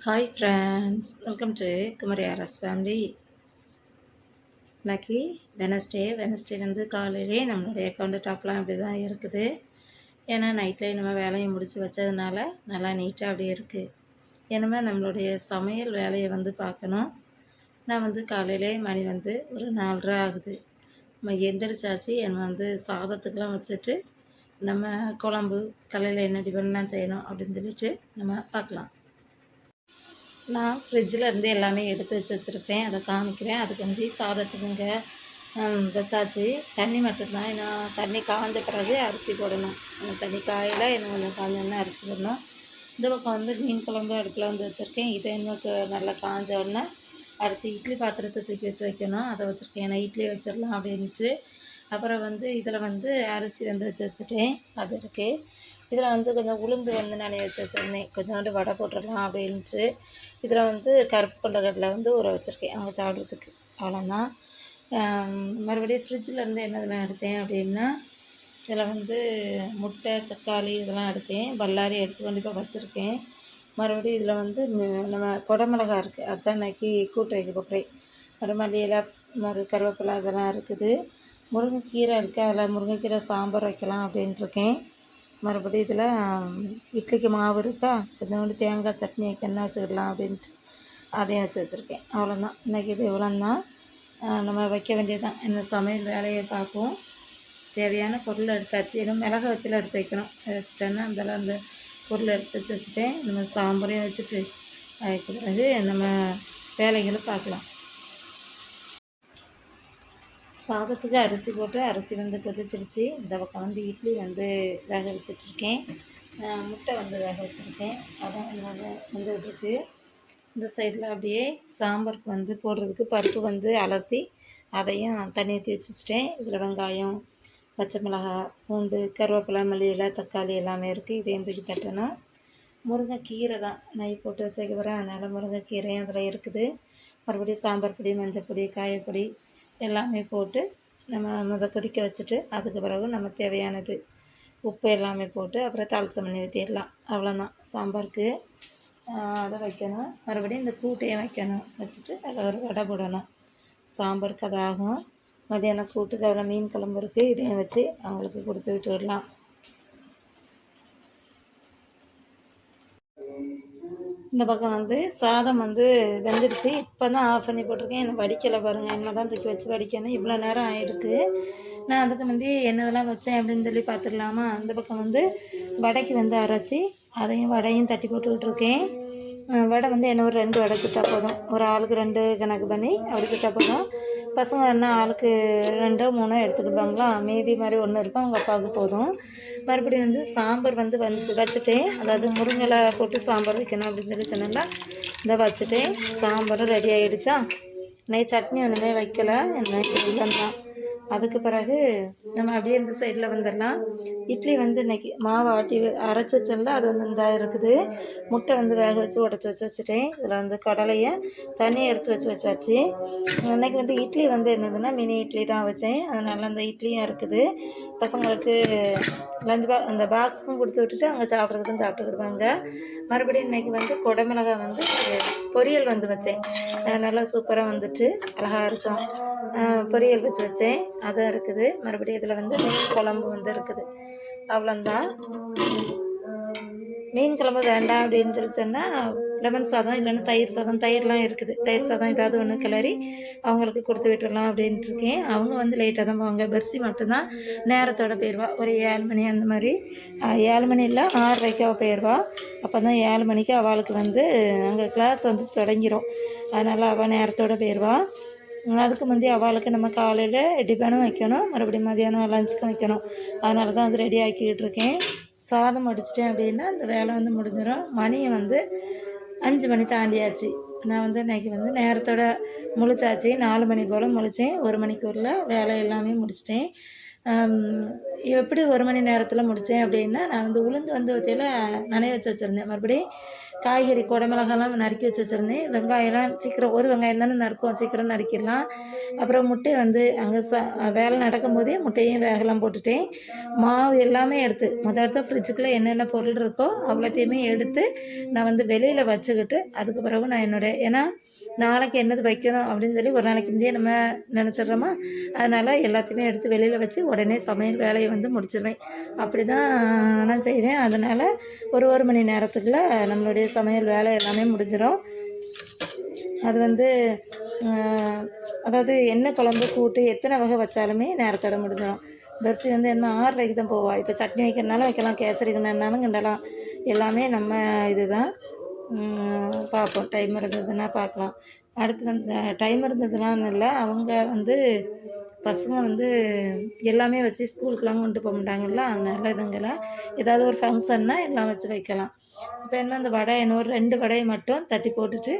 Hi friends, welcome to Kumari RS family. இன்னைக்கு Wednesday வந்து காலையிலே நம்மளுடைய கவுண்டர் டாப்லாம் அப்படி தான் இருக்குது. ஏன்னா நைட்லேயே நம்ம வேலையை முடித்து வச்சதுனால நல்லா நீட்டாக அப்படியே இருக்குது. ஏன்னா நம்மளுடைய சமையல் வேலையை வந்து பார்க்கணும். நான் வந்து காலையிலே மணி வந்து ஒரு 4:30 ஆகுது. நம்ம எந்திரிச்சாச்சு. என்னை வந்து சாதத்துக்கெலாம் வச்சுட்டு நம்ம குழம்பு காலையில் என்ன டிஃபன்லாம் செய்யணும் அப்படின்னு சொல்லிட்டு நம்ம பார்க்கலாம். நான் ஃப்ரிட்ஜில் இருந்து எல்லாமே எடுத்து வச்சுருப்பேன், அதை காமிக்கிறேன். அதுக்கு வந்து சாதத்துக்குங்க வச்சாச்சு. தண்ணி மட்டும்தான். நான் தண்ணி காய்ஞ்ச பிறகு அரிசி போடணும். தண்ணி காயில் இன்னும் கொஞ்சம் காஞ்சோன்னா அரிசி போடணும். இந்த பக்கம் வந்து மீன் குழம்பு அடுப்பில் வந்து வச்சுருக்கேன். இதை இன்னும் நல்லா காஞ்ச உடனே அடுத்து இட்லி பாத்திரத்தை தூக்கி வச்சு வைக்கணும். அதை வச்சுருக்கேன். ஏன்னா இட்லி வச்சிடலாம் அப்படின்ட்டு. அப்புறம் வந்து இதில் வந்து அரிசி வந்து வச்சுட்டேன், அது இருக்குது. இதில் வந்து கொஞ்சம் உளுந்து வந்து நனைய வச்சு வச்சுருந்தேன், கொஞ்சோண்டு வடை போட்டுடலாம் அப்படின்ட்டு. இதில் வந்து கருப்பு கொண்டக்கடலை வந்து ஊற வச்சுருக்கேன் அவங்க சாப்பிட்றதுக்கு. அவ்வளோதான். மறுபடியும் ஃப்ரிட்ஜிலேருந்து என்னதெல்லாம் எடுத்தேன் அப்படின்னா, இதில் வந்து முட்டை, தக்காளி இதெல்லாம் எடுத்தேன். பல்லாரி எடுத்து கண்டிப்பாக வச்சுருக்கேன். மறுபடியும் இதில் வந்து நம்ம குடமிளகா இருக்குது, அதுதான் இன்றைக்கி கூட்டு வைக்க போகிறேன். மறுமல்லி இலை, கருவேப்பிலை அதெல்லாம் இருக்குது. முருங்கைக்கீரை இருக்குது, அதில் முருங்கைக்கீரை சாம்பார் வைக்கலாம் அப்படின்ட்டுருக்கேன். மறுபடியும் இதில் இட்லிக்கு மாவு இருக்கா, கொஞ்சோண்டு தேங்காய் சட்னி வைக்கணும்னா வச்சுக்கிடலாம் அப்படின்ட்டு அதையும் வச்சுருக்கேன். அவ்வளோதான். இன்றைக்கி இது இவ்வளோந்தான். நம்ம வைக்க வேண்டியதுதான். என்ன சமையல் வேலையை பார்ப்போம். தேவையான பொருள் எடுத்தாச்சு. இன்னும் மிளகா வச்சில எடுத்து வைக்கணும். வச்சுட்டேன்னா அந்த பொருள் எடுத்து வச்சுட்டேன். நம்ம சாம்பாரையும் வச்சுட்டு அதுக்கு பிறகு நம்ம வேலைகளை பார்க்கலாம். சாதத்துக்கு அரிசி போட்டு அரிசி வந்து கொதிச்சிருச்சு. இந்த பக்கம் வந்து இட்லி வந்து வேக வச்சிட்ருக்கேன். முட்டை வந்து வேக வச்சுருக்கேன், அதான் வந்துட்டுருக்கு. இந்த சைடில் அப்படியே சாம்பாருக்கு வந்து போடுறதுக்கு பருப்பு வந்து அலசி அதையும் தண்ணி ஊற்றி வச்சுட்டேன். இதில் வெங்காயம், பச்சை மிளகாய், பூண்டு, கருவேப்பிலை, மல்லி இலை, தக்காளி எல்லாமே இருக்குது. இதையும் தூக்கி தட்டணும். முருங்கைக்கீரை தான் நெய் போட்டு வச்சுக்க போகிறேன், அதனால் முருங்கைக்கீரையும் அதில் இருக்குது. மறுபடியும் சாம்பார் பொடி, மஞ்சள் பொடி, காயப்பொடி எல்லாமே போட்டு நம்ம கொதிக்க வச்சுட்டு அதுக்கு பிறகு நம்ம தேவையானது உப்பு எல்லாமே போட்டு அப்புறம் தாளிசம் பண்ணி ஊற்றிடலாம். அவ்வளோதான் சாம்பாருக்கு. அதை வைக்கணும். மறுபடியும் இந்த கூட்டையும் வைக்கணும். வச்சுட்டு அதில் ஒரு வடை போடணும். சாம்பாருக்கு அது ஆகும். மதியானம் கூட்டுக்கு அதில் மீன் குழம்பு இருக்குது, இதையும் வச்சு அவங்களுக்கு கொடுத்து விட்டு விடலாம். இந்த பக்கம் வந்து சாதம் வந்து வெந்துடுச்சு. இப்போ தான் ஆஃப் பண்ணி போட்டிருக்கேன். எனக்கு வடிக்கலை பாருங்கள். என்ன தான் தூக்கி வச்சு வடிக்கணும். இவ்வளோ நேரம் ஆகிருக்கு. நான் அதுக்கு முந்தி என்னதெல்லாம் வச்சேன் அப்படின்னு சொல்லி பார்த்துக்கலாமா. அந்த பக்கம் வந்து வடைக்கு வந்து அரைச்சி அதையும் வடையும் தட்டி போட்டுக்கிட்டு இருக்கேன். வடை வந்து என்ன ஒரு 2 வடை சுட்டால் போதும். ஒரு ஆளுக்கு 2 கணக்கு பண்ணி அப்படி சுட்டால் போதும். பசங்க என்ன ஆளுக்கு 2 3 எடுத்துக்கிடுவாங்களா. மீதி மாதிரி ஒன்று இருக்கும், அவங்க அப்பாவுக்கு போதும். மறுபடியும் வந்து சாம்பார் வந்து வச்சுட்டேன். அதாவது முருங்கலை போட்டு சாம்பார் வைக்கணும் அப்படின்னு சொல்லி சொன்னால இதை வச்சுட்டேன். சாம்பாரும் ரெடி ஆகிடுச்சா. இன்னைக்கு சட்னி ஒன்றுமே வைக்கலை, இன்னைக்கு இல்லைந்தான். அதுக்கு பிறகு நம்ம அப்படியே இந்த சைடில் வந்துடலாம். இட்லி வந்து இன்றைக்கி மாவு ஆட்டி அரைச்சி வச்சல, அது வந்து இந்த இருக்குது. முட்டை வந்து வேக வச்சு உடச்சி வச்சுட்டேன். இதில் வந்து கடலையை தனியாக எடுத்து வச்சாச்சு. இன்றைக்கி வந்து இட்லி வந்து என்னதுன்னா மினி இட்லி தான் வச்சேன், அதனால் அந்த இட்லியும் இருக்குது. பசங்களுக்கு லஞ்ச் அந்த பாக்ஸுக்கும் கொடுத்து விட்டுட்டு அங்கே சாப்பிட்றதுக்கும் சாப்பிட்டுக்கிடுவாங்க. மறுபடியும் இன்றைக்கி வந்து குடமிளகாய் வந்து பொரியல் வந்து வச்சேன். நல்லா சூப்பராக வந்துட்டு அழகாக இருக்கும். பொரியல் வச்சேன், அதுவும் இருக்குது. மறுபடியும் இதில் வந்து மீன் குழம்பு வந்து இருக்குது. அவ்வளோந்தான். மீன் குழம்பு வேண்டாம் அப்படின்னு சொல்லி சொன்னால் லெமன் சாதம் இல்லைன்னா தயிர் சாதம், தயிர்லாம் இருக்குது. தயிர் சாதம் ஏதாவது ஒன்று கிளறி அவங்களுக்கு கொடுத்து விட்டுடலாம் அப்படின்ட்டு இருக்கேன். அவங்க வந்து லேட்டாக தான் போவாங்க. பஸ்ஸி மட்டும்தான் நேரத்தோடு போயிடுவா. ஒரு 7 மணி அந்த மாதிரி. 7 மணி இல்லை 6:30க்கு அவள் போயிடுவா. அப்போ தான் 7 மணிக்கு அவளுக்கு வந்து அங்கே கிளாஸ் வந்து தொடங்கிடும். அதனால் அவள் நேரத்தோடு போயிடுவா. அதுக்கு முந்தைய அவளுக்கு நம்ம காலையில் டிஃபனும் வைக்கணும், மறுபடியும் மதியானம் லஞ்சுக்கும் வைக்கணும். அதனால தான் அது ரெடி ஆக்கிக்கிட்டு இருக்கேன். சாதம் முடிச்சிட்டேன் அப்படின்னா அந்த வேலை வந்து முடிஞ்சிடும். மணியை வந்து 5 மணி தாண்டியாச்சு. நான் வந்து இன்றைக்கி வந்து நேரத்தோட முழிச்சாச்சு. 4 மணி போல் முழித்தேன். 1 மணிக்குள்ள வேலை எல்லாமே முடிச்சிட்டேன். எப்படி 1 மணி நேரத்தில் முடித்தேன் அப்படின்னா, நான் வந்து உளுந்து வந்து வத்தையில நனைய வச்சு வச்சுருந்தேன். மறுபடியும் காய்கறி குடமிளகாலாம் நறுக்கி வச்சு வச்சுருந்தேன். வெங்காயம்லாம் சீக்கிரம் ஒரு வெங்காயம் தானே நறுக்குவோம், சீக்கிரம் நறுக்கிடலாம். அப்புறம் முட்டை வந்து அங்கே வேலை நடக்கும்போதே முட்டையும் வேகலாம் போட்டுட்டேன். மாவு எல்லாமே எடுத்து எடுத்து ஃப்ரிட்ஜுக்குள்ளே என்னென்ன பொருள் இருக்கோ அவ்வளோத்தையுமே எடுத்து நான் வந்து வெளியில் வச்சுக்கிட்டு, அதுக்கு பிறகு நான் ஏன்னா நாளைக்கு என்னது வைக்கணும் அப்படின்னு சொல்லி ஒரு நாளைக்கு முந்தையே நம்ம நினச்சிட்றோமா, அதனால் எல்லாத்தையுமே எடுத்து வெளியில் வச்சு உடனே சமையல் வேலையை வந்து முடிச்சிடுவேன். அப்படி தான் நான் செய்வேன். அதனால் ஒரு மணி நேரத்துக்குள்ளே நம்மளுடைய சமையல் வேலை எல்லாமே முடிஞ்சிடும். அது வந்து அதாவது என்ன குழம்பு கூட்டு எத்தனை வகை வச்சாலுமே நேரத்தோட முடிஞ்சிடும். பெர்சி வந்து என்ன 6:30க்கு தான் போவாள். இப்போ சட்னி வைக்கிறனாலும் வைக்கலாம், கேசரி கிண்டனாலும் கிண்டலாம். எல்லாமே நம்ம இது தான் பார்ப்போம். டைம் இருந்ததுன்னா பார்க்கலாம். அடுத்து வந்து டைம் இருந்ததுனான்னு இல்லை, அவங்க வந்து பசங்க வந்து எல்லாமே வச்சு ஸ்கூலுக்கெலாம் கொண்டு போக மாட்டாங்கல்ல, அதனால இதுங்களை ஏதாவது ஒரு ஃபங்க்ஷன்னா எல்லாம் வச்சு வைக்கலாம். இப்போ என்ன அந்த வடை என்ன ஒரு 2 வடையை மட்டும் தட்டி போட்டுட்டு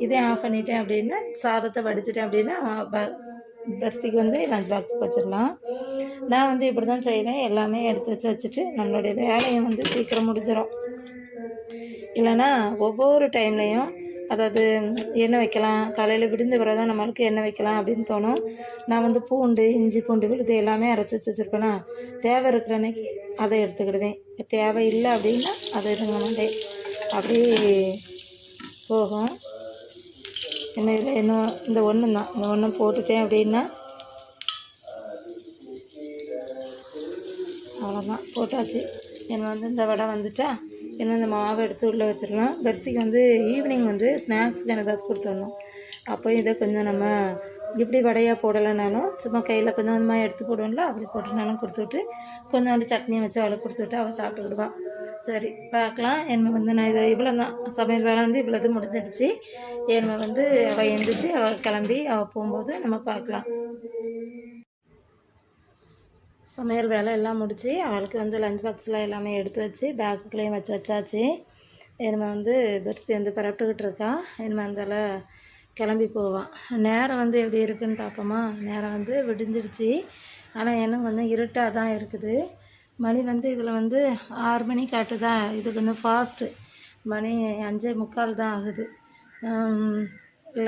இதே ஆஃப் பண்ணிட்டேன் அப்படின்னா, சாதத்தை வடிச்சிட்டேன் அப்படின்னா பெர்சிக்கு வந்து லஞ்ச் பாக்ஸுக்கு வச்சிடலாம். நான் வந்து இப்படி தான் செய்வேன். எல்லாமே எடுத்து வச்சுட்டு நம்மளுடைய வேலையை வந்து சீக்கிரம் முடிஞ்சிடும். இல்லைன்னா ஒவ்வொரு டைம்லேயும் அதாவது என்ன வைக்கலாம், காலையில் விடிந்த பிறகு தான் நம்மளுக்கு என்ன வைக்கலாம் அப்படின்னு தோணும். நான் வந்து பூண்டு, இஞ்சி, பூண்டு விழுது எல்லாமே அரைச்சி வச்சுருப்பேனா, தேவை இருக்கிற அன்னைக்கு அதை எடுத்துக்கிடுவேன். தேவை இல்லை அப்படின்னா அதை எடுங்க மாட்டேன். அப்படி போகும். என்ன இதில் இன்னும் இந்த ஒன்று தான், இந்த ஒன்று போட்டுட்டேன் அப்படின்னா அவ்வளோதான், போட்டாச்சு. என்ன வந்து இந்த வடை வந்துட்டா என்ன இந்த மாவை எடுத்து உள்ளே வச்சிடலாம். பெர்சிக்கு வந்து ஈவினிங் வந்து ஸ்நாக்ஸுக்கு ஏதாவது கொடுத்துடணும். அப்போ இதை கொஞ்சம் நம்ம இப்படி வடையாக போடலைனாலும் சும்மா கையில் கொஞ்சம் கொஞ்சமாக எடுத்து போடுவோம்ல, அப்படி போட்டுனாலும் கொடுத்துவிட்டு கொஞ்சம் வந்து சட்னியை வச்சு அவளை கொடுத்துவிட்டு அவள் சாப்பிட்டுக்கிடுவான். சரி பார்க்கலாம். என்ன வந்து நான் இதை இவ்வளோ தான் சமையல் வேலை வந்து இவ்வளோ இது முடிஞ்சிடுச்சு. என்ன வந்து அவள் எழுந்திரிச்சு அவள் கிளம்பி அவள் போகும்போது நம்ம பார்க்கலாம். சமையல் வேலை எல்லாம் முடித்து அவளுக்கு வந்து லஞ்ச் பாக்ஸில் எல்லாமே எடுத்து வச்சு பேக்குக்குள்ளேயும் வச்சாச்சு. நம்ம வந்து பெர்சி வந்து பரப்பிட்டுக்கிட்டு இருக்கா. நம்ம அந்தால கிளம்பி போவான். நேரம் வந்து எப்படி இருக்குதுன்னு பார்ப்போமா. நேரம் வந்து விடிஞ்சிடுச்சு. ஆனால் எனக்கு கொஞ்சம் இருட்டாக தான் இருக்குது. மணி வந்து இதில் வந்து 6 மணி காட்டுதா. இது கொஞ்சம் ஃபாஸ்ட்டு. மணி 5:45 தான் ஆகுது.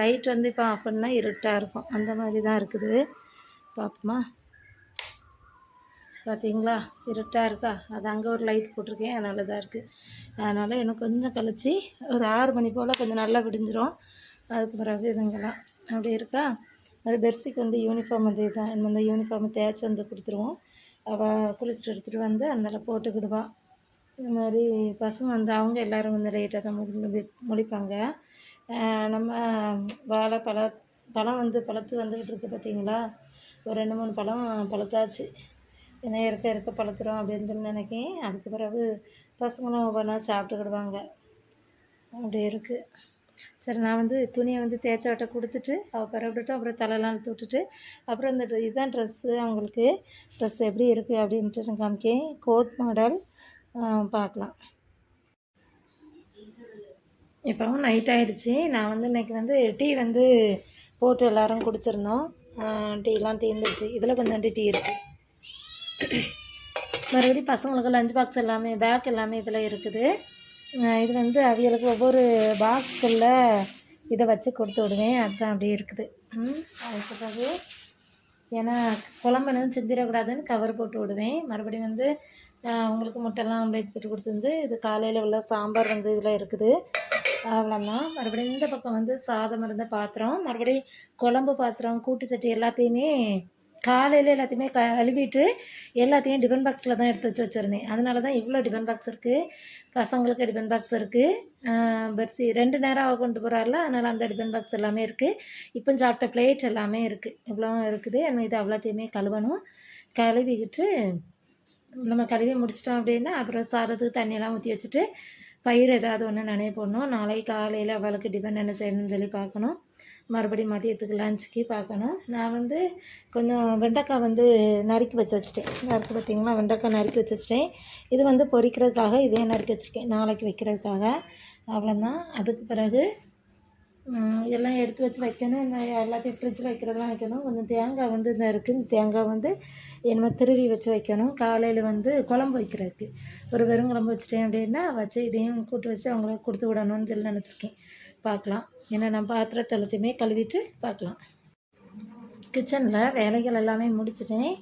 லைட் வந்து இப்போ ஆஃப் பண்ணால் இருட்டாக இருக்கும். அந்த மாதிரி தான் இருக்குது. பார்ப்போமா. பார்த்தீங்களா இருட்டாக இருக்கா. அது அங்கே ஒரு லைட் போட்டிருக்கேன், அதனால தான் இருக்குது. அதனால் எனக்கு கொஞ்சம் கழிச்சு ஒரு 6 மணி போல் கொஞ்சம் நல்லா விடிஞ்சிரும். அதுக்கு பிறகு இதுங்கெல்லாம் அப்படி இருக்கா. அது பெர்சிக்கு வந்து யூனிஃபார்ம் வந்து இதுதான். நம்ம இந்த யூனிஃபார்மை தேய்ச்சி வந்து கொடுத்துருவோம். அவள் குளிச்சுட்டு எடுத்துகிட்டு வந்து அதனால் போட்டுக்கிடுவாள். இது மாதிரி பசங்க வந்து அவங்க எல்லோரும் வந்து லேட்டாக தான் முடிப்பாங்க. நம்ம பழம் வந்து பழுத்து வந்துக்கிட்டு இருக்குது பார்த்தீங்களா. ஒரு 2-3 பழம் பழுத்தாச்சு. ஏன்னா இருக்க பழுத்துரும் அப்படின்னு சொல்லி நினைக்கேன். அதுக்கு பிறகு பசங்களும் ஒவ்வொன்றா சாப்பிட்டுக்கிடுவாங்க. அப்படி இருக்குது. சரி, நான் வந்து துணியை வந்து தேய்ச்ச வட்டை கொடுத்துட்டு அவள் பரவிட்டு அப்புறம் தலையெல்லாம் இழுத்து விட்டுட்டு அப்புறம் இந்த இதுதான் ட்ரெஸ்ஸு. அவங்களுக்கு ட்ரெஸ் எப்படி இருக்குது அப்படின்ட்டு நான் காமிக்கேன். கோட் மாடல் பார்க்கலாம். இப்போவும் நைட் ஆகிடுச்சி. நான் வந்து இன்றைக்கி வந்து டீ வந்து போட்டு எல்லோரும் குடிச்சிருந்தோம். டீலாம் தீர்ந்துடுச்சு. இதில் கொஞ்சம் டீ இருக்குது. மறுபடியும் பசங்களுக்கு லஞ்ச் பாக்ஸ் எல்லாமே பேக் எல்லாமே இதில் இருக்குது. இது வந்து அவியலுக்கு ஒவ்வொரு பாக்ஸ்குள்ளே இதை வச்சு கொடுத்து விடுவேன். அதுதான் அப்படியே இருக்குது. அதுக்கு பிறகு ஏன்னா குழம்புன்னு சிந்திடக்கூடாதுன்னு கவர் போட்டு விடுவேன். மறுபடியும் வந்து அவங்களுக்கு முட்டைலாம் ஆம்லேட் போட்டு கொடுத்துருந்து இது காலையில் உள்ள சாம்பார் வந்து இதில் இருக்குது. அவ்வளோதான். மறுபடியும் இந்த பக்கம் வந்து சாதம் இருந்த பாத்திரம், மறுபடியும் குழம்பு பாத்திரம், கூட்டு சட்டி எல்லாத்தையுமே காலையில் எல்லாத்தையுமே கழுவிட்டு எல்லாத்தையும் டிஃபன் பாக்ஸில் தான் எடுத்து வச்சுருந்தேன். அதனால தான் இவ்வளோ டிஃபன் பாக்ஸ் இருக்குது. பசங்களுக்கு டிஃபன் பாக்ஸ் இருக்குது. பெர்சி 2 நேரம் அவள் கொண்டு போகிறாள்ல, அதனால் அந்த டிஃபன் பாக்ஸ் எல்லாமே இருக்குது. இப்போ சாப்பிட்ட பிளேட் எல்லாமே இருக்குது. இவ்வளோ இருக்குது. இது அவ்வளோத்தையுமே கழுவணும். கழுவிக்கிட்டு நம்ம கழுவி முடிச்சிட்டோம் அப்படின்னா அப்புறம் சாதத்துக்கு தண்ணியெல்லாம் ஊற்றி வச்சுட்டு பயிர் ஏதாவது ஒன்று நனைய போடணும். நாளைக்கு காலையில் அவளுக்கு டிஃபன் என்ன செய்யணும்னு சொல்லி பார்க்கணும். மறுபடியும் மதியத்துக்கு லஞ்சுக்கு பார்க்கணும். நான் வந்து கொஞ்சம் வெண்டைக்காய் வந்து நறுக்கி வச்சுட்டேன். நறுக்கி பார்த்திங்கன்னா வெண்டைக்காய் நறுக்கி வச்சுட்டேன். இது வந்து பொரிக்கிறதுக்காக இதே நறுக்கி வச்சுருக்கேன், நாளைக்கு வைக்கிறதுக்காக. அவ்வளோதான். அதுக்கு பிறகு எல்லாம் எடுத்து வச்சு வைக்கணும். நான் எல்லாத்தையும் ஃப்ரிட்ஜில் வைக்கிறதெல்லாம் வைக்கணும். கொஞ்சம் தேங்காய் வந்து இந்த இருக்குது. இந்த தேங்காய் வந்து என்னமோ திருவி வச்சு வைக்கணும். காலையில் வந்து குழம்பு வைக்கிறதுக்கு ஒரு வெறும் குழம்பு வச்சுட்டேன் அப்படின்னா வச்சு இதையும் கூட்டு வச்சு அவங்களுக்கு கொடுத்து விடணும்னு சொல்லி நினச்சிருக்கேன். பார்க்கலாம். ஏன்னா நான் பாத்திரத்தை எல்லாத்தையுமே கழுவிட்டு பார்க்கலாம். கிச்சனில் வேலைகள் எல்லாமே முடிச்சிட்டேன்.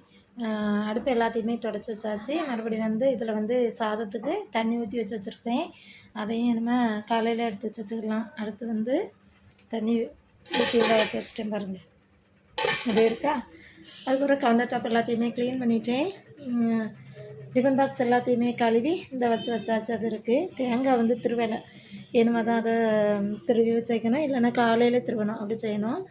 அடுப்பு எல்லாத்தையுமே தொடச்சி வச்சாச்சு. மறுபடியும் வந்து இதில் வந்து சாதத்துக்கு தண்ணி ஊற்றி வச்சுருக்கேன். அதையும் நம்ம காலையில் எடுத்து வச்சுக்கலாம். அடுத்து வந்து தண்ணி ஊற்றி எல்லாம் வச்சுட்டேன் பாருங்கள். அது இருக்கா. அதுக்கப்புறம் கவுண்டர் டாப் எல்லாத்தையுமே க்ளீன் பண்ணிட்டேன். டிஃபன் பாக்ஸ் எல்லாத்தையுமே கழுவி இந்த வச்சாச்சு. அது இருக்குது. தேங்காய் வந்து திருவேலை என்னமா தான் அதை திருவி வச்சு வைக்கணும். இல்லைன்னா காலையில் திருவணும். அப்படி செய்யணும்.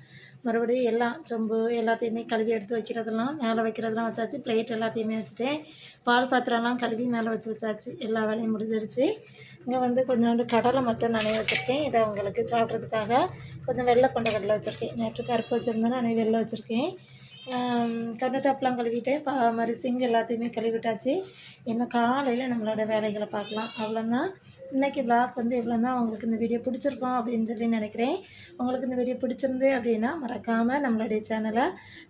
மறுபடியும் எல்லாம் சொம்பு எல்லாத்தையுமே கழுவி எடுத்து வைக்கிறதெல்லாம் மேலே வைக்கிறதெல்லாம் வச்சாச்சு. பிளேட் எல்லாத்தையுமே வச்சுட்டேன். பால் பாத்திரம்லாம் கழுவி மேலே வச்சாச்சு. எல்லா வேலையும் முடிஞ்சிருச்சு. இங்கே வந்து கொஞ்சோண்டு கடலை மட்டும் நனைய வச்சுருக்கேன். இதை அவங்களுக்கு சாப்பிட்றதுக்காக கொஞ்சம் வெள்ளை கொண்ட கடலை வச்சுருக்கேன். நேற்று கருப்பு வச்சுருந்தேன். நான் வெள்ளை வச்சுருக்கேன். கவுண்டர் டாப்லாம் கழுவிட்டேன். மாதிரி சிங்க் எல்லாத்தையுமே கழுவிட்டாச்சு. என்ன காலையில் நம்மளோட வேலைகளை பார்க்கலாம். அவ்வளோதான். இன்றைக்கி விளாக் வந்து எவ்வளோன்னா உங்களுக்கு இந்த வீடியோ பிடிச்சிருக்கோம் அப்படின்னு சொல்லி நினைக்கிறேன். உங்களுக்கு இந்த வீடியோ பிடிச்சிருந்து அப்படின்னா மறக்காமல் நம்மளுடைய சேனலை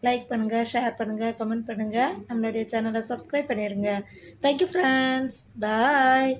லைக் பண்ணுங்கள், ஷேர் பண்ணுங்கள், கமெண்ட் பண்ணுங்கள். நம்மளுடைய சேனலை சப்ஸ்கிரைப் பண்ணிடுங்க. Thank you friends. பாய்.